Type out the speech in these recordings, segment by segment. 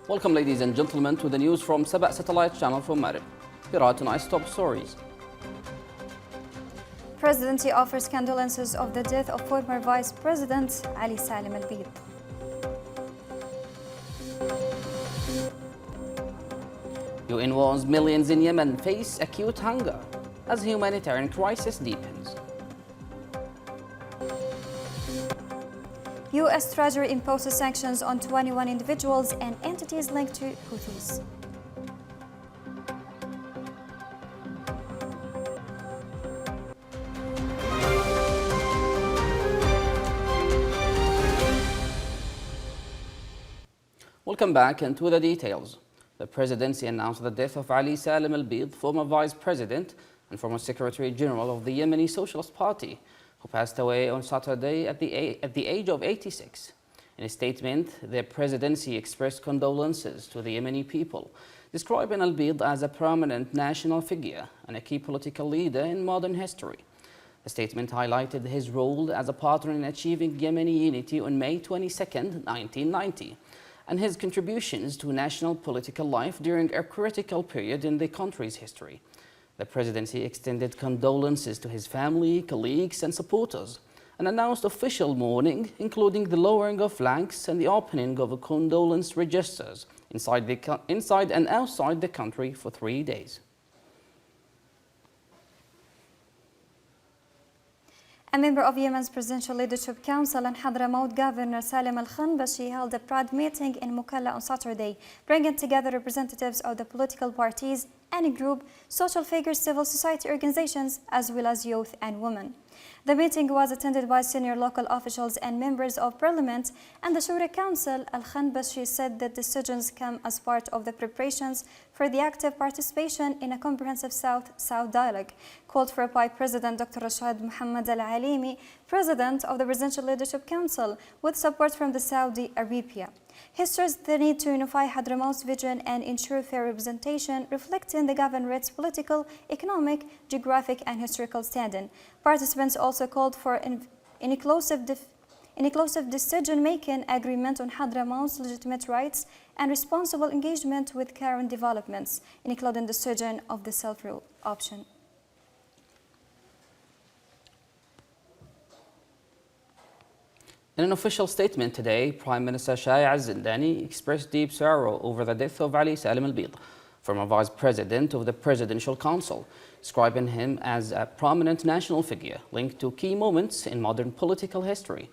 Welcome, ladies and gentlemen, to the news from Saba Satellite Channel from Marib. Here are tonight's top stories. Presidency offers condolences of the death of former Vice President Ali Salim Al-Bid. UN warns millions in Yemen face acute hunger as humanitarian crisis deepens. U.S. Treasury imposes sanctions on 21 individuals and entities linked to Houthis. Welcome back, and to the details. The presidency announced the death of Ali Salim Al-Bid, former vice president and former secretary general of the Yemeni Socialist Party, who passed away on Saturday at the age of 86. In a statement, the presidency expressed condolences to the Yemeni people, describing Al-Bid as a prominent national figure and a key political leader in modern history. The statement highlighted his role as a partner in achieving Yemeni unity on May 22, 1990, and his contributions to national political life during a critical period in the country's history. The presidency extended condolences to his family, colleagues and supporters, and announced official mourning, including the lowering of flags and the opening of condolence registers inside and outside the country for 3 days. A member of Yemen's Presidential Leadership Council and Hadramaut Governor Salim Al-Khanbashi held a Pride meeting in Mukalla on Saturday, bringing together representatives of the political parties, any group, social figures, civil society organizations, as well as youth and women. The meeting was attended by senior local officials and members of parliament and the Shura Council. Al-Khanbashi said that decisions come as part of the preparations for the active participation in a comprehensive South-South dialogue called for by President Dr. Rashad Mohammed Al-Alimi, President of the Presidential Leadership Council, with support from the Saudi Arabia. He stressed the need to unify Hadramaut's vision and ensure fair representation, reflecting the governorate's political, economic, geographic and historical standing. Participants also called for inclusive decision-making agreement on Hadramaut's legitimate rights and responsible engagement with current developments, including the decision of the self-rule option. In an official statement today, Prime Minister Shaya Al-Zindani expressed deep sorrow over the death of Ali Salim Al-Bid, former Vice President of the Presidential Council, describing him as a prominent national figure linked to key moments in modern political history.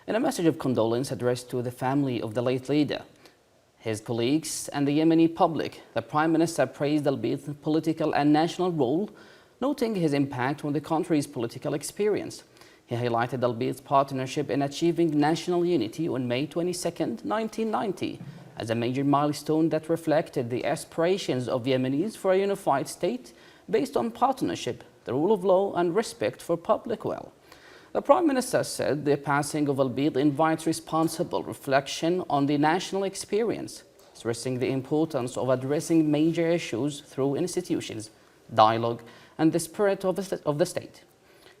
In a message of condolence addressed to the family of the late leader, his colleagues and the Yemeni public, the Prime Minister praised Al-Bid's political and national role, noting his impact on the country's political experience. He highlighted Al-Bid's partnership in achieving national unity on May 22, 1990, as a major milestone that reflected the aspirations of Yemenis for a unified state based on partnership, the rule of law and respect for public weal. The Prime Minister said the passing of Al-Bid invites responsible reflection on the national experience, stressing the importance of addressing major issues through institutions, dialogue and the spirit of the state.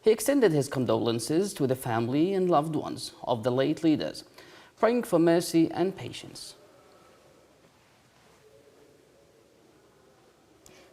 He extended his condolences to the family and loved ones of the late leaders, praying for mercy and patience.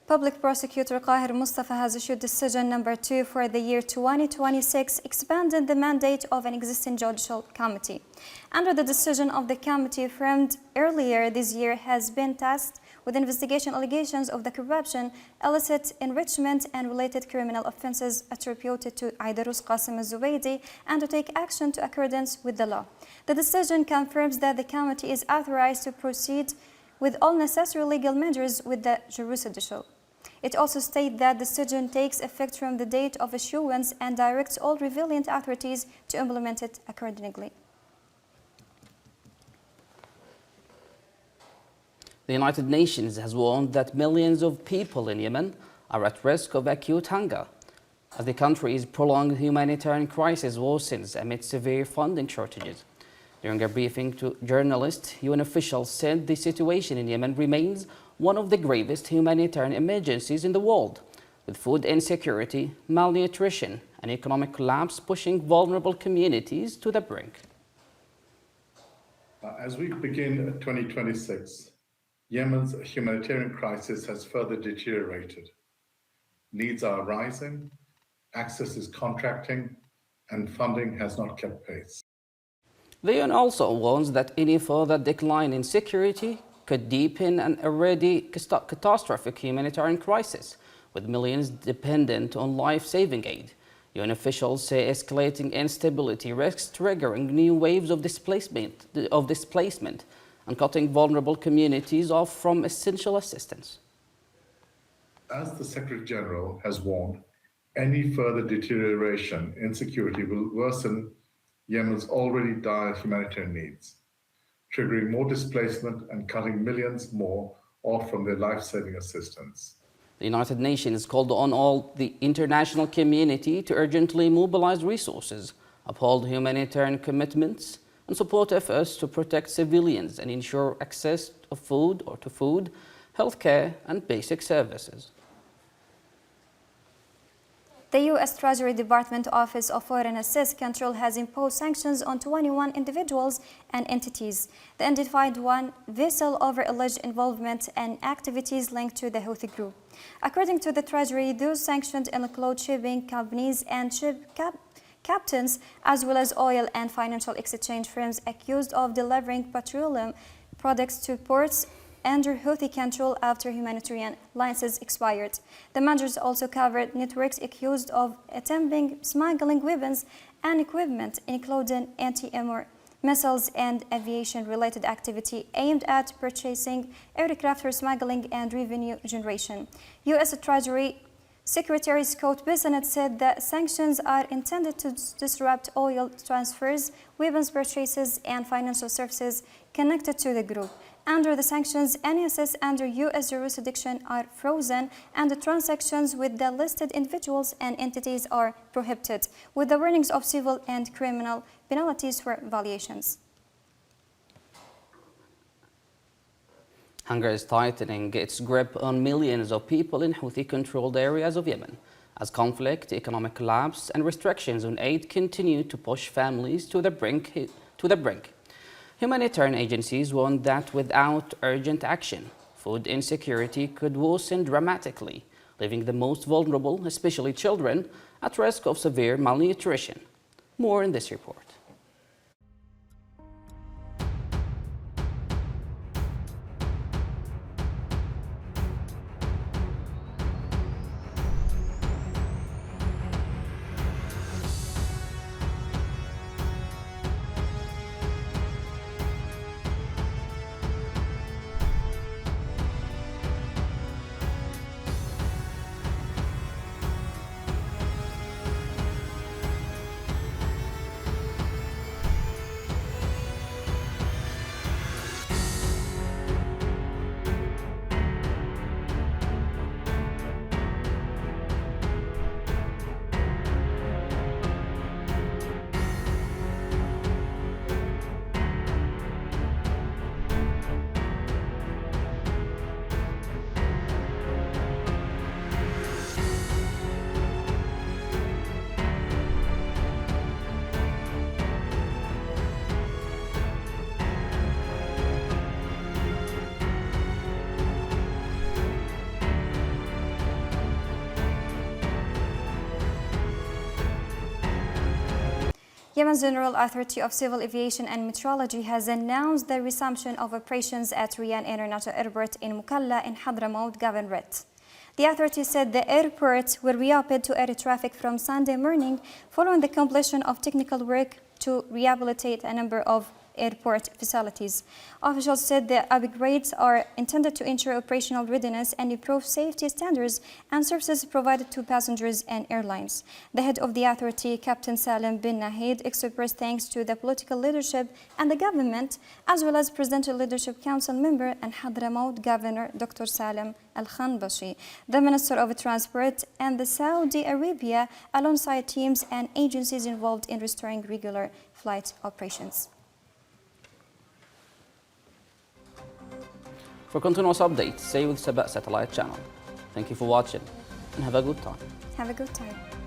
Public Prosecutor Qahir Mustafa has issued decision number 2 for the year 2026, expanding the mandate of an existing judicial committee. Under the decision of the committee formed earlier this year has been tasked with investigation allegations of the corruption, illicit enrichment and related criminal offences attributed to Aidarus Qasim al-Zubaydi and to take action to accordance with the law. The decision confirms that the committee is authorized to proceed with all necessary legal measures with the jurisdiction. It also states that the decision takes effect from the date of issuance and directs all relevant authorities to implement it accordingly. The United Nations has warned that millions of people in Yemen are at risk of acute hunger as the country's prolonged humanitarian crisis worsens amid severe funding shortages. During a briefing to journalists, UN officials said the situation in Yemen remains one of the gravest humanitarian emergencies in the world, with food insecurity, malnutrition, and economic collapse pushing vulnerable communities to the brink. As we begin 2026, Yemen's humanitarian crisis has further deteriorated. Needs are rising, access is contracting, and funding has not kept pace. The UN also warns that any further decline in security could deepen an already catastrophic humanitarian crisis, with millions dependent on life-saving aid. UN officials say escalating instability risks triggering new waves of displacement and cutting vulnerable communities off from essential assistance. As the Secretary General has warned, any further deterioration in security will worsen Yemen's already dire humanitarian needs, triggering more displacement and cutting millions more off from their life-saving assistance. The United Nations called on all the international community to urgently mobilize resources, uphold humanitarian commitments, and support efforts to protect civilians and ensure access to food, healthcare, and basic services. The U.S. Treasury Department Office of Foreign Assist Control has imposed sanctions on 21 individuals and entities. The identified one vessel over alleged involvement and activities linked to the Houthi group. According to the Treasury, those sanctions include shipping companies and ship captains, as well as oil and financial exchange firms accused of delivering petroleum products to ports under Houthi control after humanitarian licenses expired. The measures also covered networks accused of attempting smuggling weapons and equipment, including anti-armor missiles and aviation-related activity aimed at purchasing aircraft for smuggling and revenue generation. U.S. Treasury Secretary Scott Bessent said that sanctions are intended to disrupt oil transfers, weapons purchases, and financial services connected to the group. Under the sanctions, any assets under U.S. jurisdiction are frozen, and the transactions with the listed individuals and entities are prohibited, with the warnings of civil and criminal penalties for violations. Hunger is tightening its grip on millions of people in Houthi-controlled areas of Yemen, as conflict, economic collapse, and restrictions on aid continue to push families to the brink. Humanitarian agencies warn that without urgent action, food insecurity could worsen dramatically, leaving the most vulnerable, especially children, at risk of severe malnutrition. More in this report. Yemen's General Authority of Civil Aviation and Meteorology has announced the resumption of operations at Riyadh International Airport in Mukalla in Hadramaut Governorate. The authority said the airport will reopen to air traffic from Sunday morning following the completion of technical work to rehabilitate a number of airport facilities. Officials said the upgrades are intended to ensure operational readiness and improve safety standards and services provided to passengers and airlines. The head of the authority, Captain Salim bin Nahid, expressed thanks to the political leadership and the government, as well as Presidential Leadership Council member and Hadramaut Governor Dr. Salim Al-Khanbashi, the Minister of Transport, and the Saudi Arabia, alongside teams and agencies involved in restoring regular flight operations. For continuous updates, stay with Saba Satellite Channel. Thank you for watching and have a good time. Have a good time.